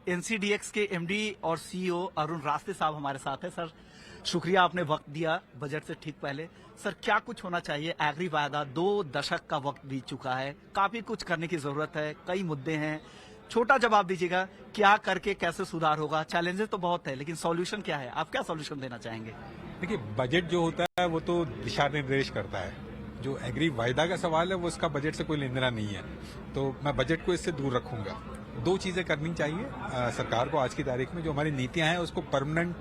NCDEX के MD और CEO Arun रास्ते साहब हमारे साथ हैं। सर, शुक्रिया आपने वक्त दिया बजट से ठीक पहले। सर, क्या कुछ होना चाहिए? एग्री वायदा 2 दशक का वक्त बीत चुका है, काफी कुछ करने की जरूरत है, कई मुद्दे हैं। छोटा जवाब दीजिएगा, क्या करके कैसे सुधार होगा? चैलेंजेस तो बहुत है, लेकिन सॉल्यूशन क्या है? आप क्या सॉल्यूशन देना चाहेंगे? देखिए, बजट जो होता है वो तो दिशा निर्देश करता है। जो एग्री वायदा का सवाल है वो उसका बजट से कोई लेना देना नहीं है, तो मैं बजट को इससे दूर रखूंगा। 2 चीजें करनी चाहिए सरकार को आज की तारीख में। जो हमारी नीतियां हैं उसको परमानेंट,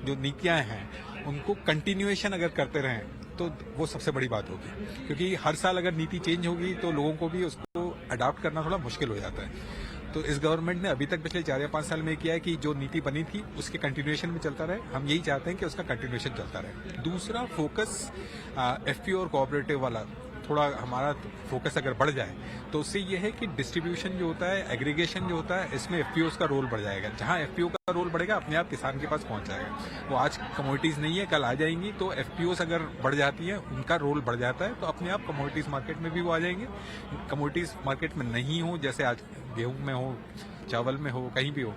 जो नीतियां हैं उनको कंटिन्यूएशन अगर करते रहें तो वो सबसे बड़ी बात होगी, क्योंकि हर साल अगर नीति चेंज होगी तो लोगों को भी उसको अडॉप्ट करना थोड़ा मुश्किल हो जाता है। तो इस गवर्नमेंट ने अभी तक पिछले 4 या 5 साल में किया है कि जो नीति बनी थी उसके कंटिन्यूएशन में चलता रहे। हम यही चाहते हैं कि उसका कंटिन्यूएशन चलता रहे। दूसरा, फोकस एफपीओ और कोऑपरेटिव वाला थोड़ा हमारा फोकस अगर बढ़ जाए तो उससे ये है कि डिस्ट्रीब्यूशन जो होता है, एग्रीगेशन जो होता है, इसमें एफपीओ का रोल बढ़ जाएगा। जहां एफपीओ का रोल बढ़ेगा अपने आप किसान के पास पहुंच जाएगा। वो आज कमोडिटीज नहीं है, कल आ जाएंगी, तो एफपीओ अगर बढ़ जाती है, उनका रोल बढ़ जाता है, तो अपने आप कमोडिटीज मार्केट में भी वो आ जाएंगे। कमोडिटीज मार्केट में नहीं हो, जैसे आज गेहूं में हो, चावल में हो, कहीं भी हो,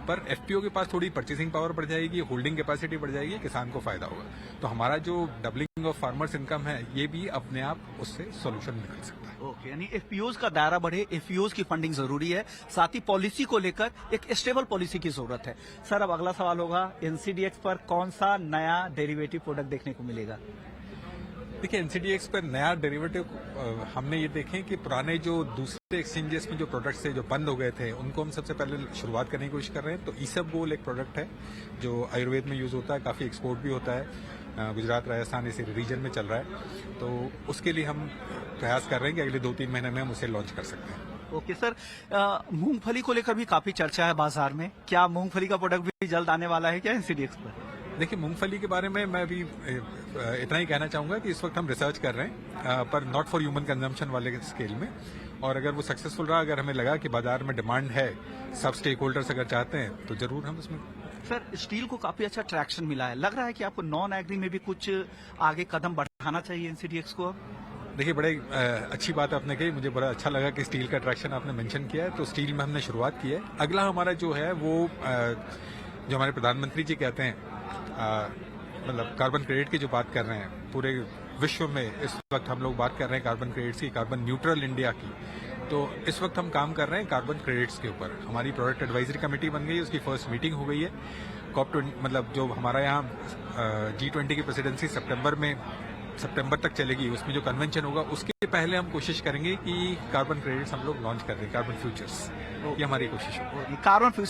पर एफपीओ के पास थोड़ी परचेसिंग पावर बढ़ जाएगी, होल्डिंग कैपेसिटी बढ़ जाएगी, किसान को फायदा होगा। तो हमारा जो डबलिंग ऑफ फार्मर्स इनकम है, ये भी अपने आप उससे सॉल्यूशन निकल सकता है। ओके, यानी एफपीओज का दायरा बढ़े, एफपीओज की फंडिंग जरूरी है, साथ ही पॉलिसी को लेकर एक स्टेबल पॉलिसी की जरूरत है। सर, अब अगला सवाल होगा, एनसीडीएक्स पर कौन सा नया डेरिवेटिव प्रोडक्ट देखने को मिलेगा? देखिए, एनसीडीएक्स पर नया डेरिवेटिव हमने ये देखें कि पुराने जो दूसरे एक्सचेंजेस में जो प्रोडक्ट्स थे जो बंद हो गए थे, उनको हम सबसे पहले शुरुआत करने की कोशिश कर रहे हैं। तो ईसबगोल एक प्रोडक्ट है जो आयुर्वेद में यूज होता है, काफी एक्सपोर्ट भी होता है, गुजरात, राजस्थान इस रीजन में चल रहा है। तो उसके लिए हम प्रयास कर रहे हैं कि अगले 2-3 महीने में हम उसे लॉन्च कर सकते हैं। ओके सर, मूंगफली को लेकर भी काफी चर्चा है बाजार में, क्या मूंगफली का प्रोडक्ट भी जल्द आने वाला है क्या एनसीडीएक्स पर? देखिए, मूंगफली के बारे में मैं अभी इतना ही कहना चाहूंगा कि इस वक्त हम रिसर्च कर रहे हैं, पर नॉट फॉर ह्यूमन कंजम्पशन वाले स्केल में। और अगर वो सक्सेसफुल रहा, अगर हमें लगा कि बाजार में डिमांड है, सब स्टेक होल्डर्स अगर चाहते हैं, तो जरूर हम उसमें। सर, स्टील को काफी अच्छा ट्रैक्शन मिला है, लग रहा है कि आपको नॉन एग्री में भी कुछ आगे कदम बढ़ाना चाहिए एनसीडीएक्स को? देखिए, बड़े अच्छी बात आपने कही, मुझे बड़ा अच्छा लगा कि स्टील का ट्रैक्शन आपने मेंशन किया है। तो स्टील में हमने शुरुआत की है। अगला हमारा जो है वो जो हमारे प्रधानमंत्री जी कहते हैं, मतलब कार्बन क्रेडिट की जो बात कर रहे हैं, पूरे विश्व में इस वक्त हम लोग बात कर रहे हैं कार्बन क्रेडिट्स की, कार्बन न्यूट्रल इंडिया की। तो इस वक्त हम काम कर रहे हैं कार्बन क्रेडिट्स के ऊपर। हमारी प्रोडक्ट एडवाइजरी कमेटी बन गई, उसकी फर्स्ट मीटिंग हो गई है। मतलब जो हमारा यहाँ G20 की प्रेसिडेंसी सितंबर तक चलेगी, उसमें जो कन्वेंशन होगा उसके पहले हम कोशिश करेंगे कि कार्बन क्रेडिट्स हम लोग लॉन्च कर दें, कार्बन फ्यूचर्स। ये हमारी कोशिश होगी। Carbon future